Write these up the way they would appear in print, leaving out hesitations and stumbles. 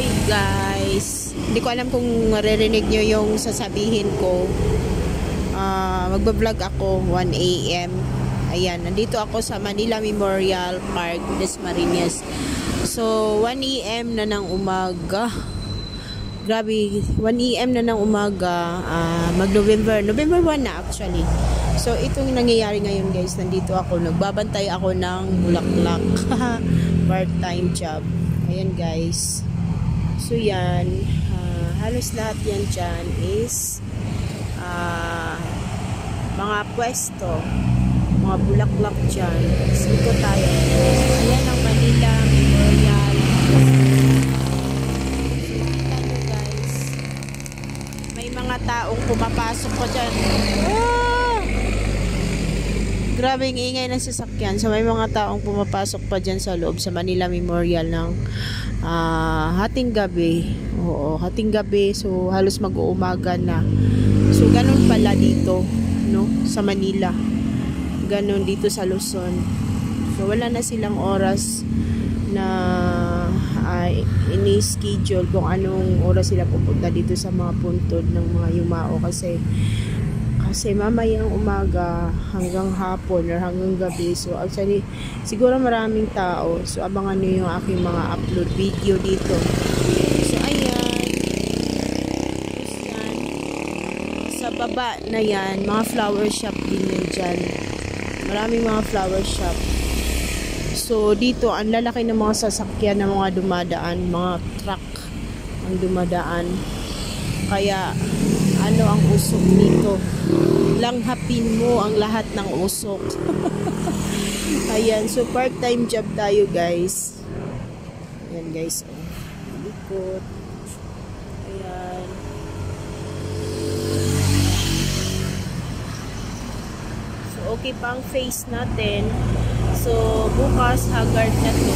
Hi guys, hindi ko alam kung maririnig nyo yung sasabihin ko. Magbablog ako 1 AM. Ayan, nandito ako sa Manila Memorial Park, Dasmariñas. So 1 AM na ng umaga. Grabe, 1 AM na ng umaga. November 1 na actually. So itong nangyayari ngayon guys, nandito ako, nagbabantay ako ng bulaklak. Part-time job. Ayan guys. So yan, halos lahat yan dyan is mga pwesto, mga bulaklak dyan. So ito tayo. Ayan ang Manila Memorial. So kita nyo guys, may mga taong pumapasok pa dyan. Grabe ang ingay ng sasakyan. So may mga taong pumapasok pa dyan sa loob sa Manila Memorial ng hating gabi. Oo, hating gabi. So halos mag-uumaga na. So ganun pala dito, no, sa Manila. Ganun dito sa Luzon. So wala na silang oras na ini-schedule kung anong oras sila pupunta dito sa mga puntod ng mga yumao kasi mamayang umaga hanggang hapon or hanggang gabi. So actually siguro maraming tao. So abangan nyo yung aking mga upload video dito. So ayan. Tapos yan. Sa baba na yan, mga flower shop din yan dyan. Maraming mga flower shop. So dito ang lalaki ng mga sasakyan ng mga dumadaan, mga truck ang dumadaan. Kaya ano ang usok nito? Langhapin mo ang lahat ng usok. Ayan, so part-time job tayo guys. Ayan guys, likod. Ayan. So okay pa ang face natin. So bukas haggard na to.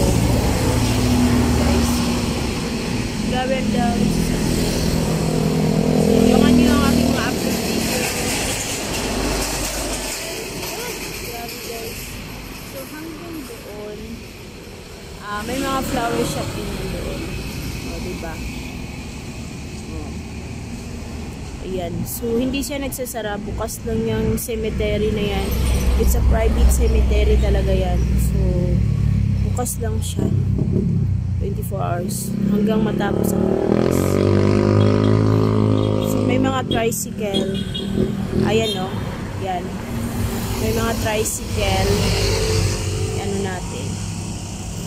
Guys, grabe ang dami. So yung ano yung aking mga upload video. Grabe guys. So hanggang doon, may mga flower shop din doon. O diba? Ayan. So hindi siya nagsasara. Bukas lang yung cemetery na yan. It's a private cemetery talaga yan. So bukas lang siya. 24 hours. Hanggang matapos ang bukas. So may mga tricycle. Ayan o. Yan. May mga tricycle. Ano natin.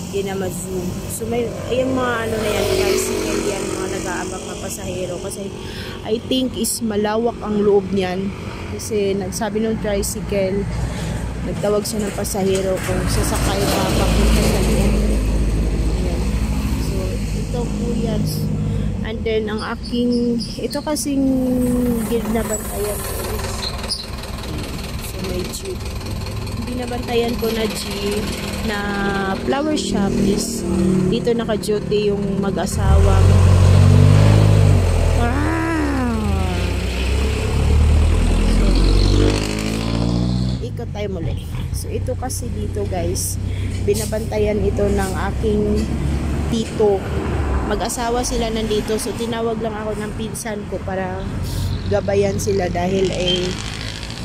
Hindi na ma-zoom. So may, ayan mga ano na yan. Tricycle yan. Mga nag-aabang na pasahero. Kasi I think is malawak ang loob niyan. Kasi nagsabi ng tricycle, nagtawag siya ng pasahero kung sasakay pa papunta sa loob. Ayan. So ito po yan. And then ang aking, ito kasing ginabantayan ko. So may jeep. Binabantayan ko na jeep na flower shop is dito naka-duty yung mag-asawa. Ikot tayo muli. So ito kasi dito guys, binabantayan ito ng aking tito. Mag-asawa sila nandito. So tinawag lang ako ng pinsan ko para gabayan sila dahil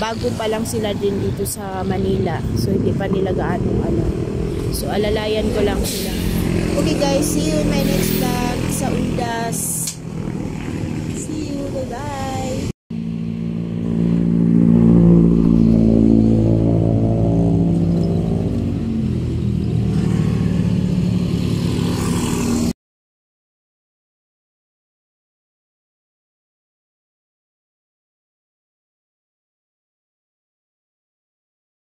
bago pa lang sila din dito sa Manila. So hindi pa nila gaano alam. So alalayan ko lang sila. Okay guys, see you in my next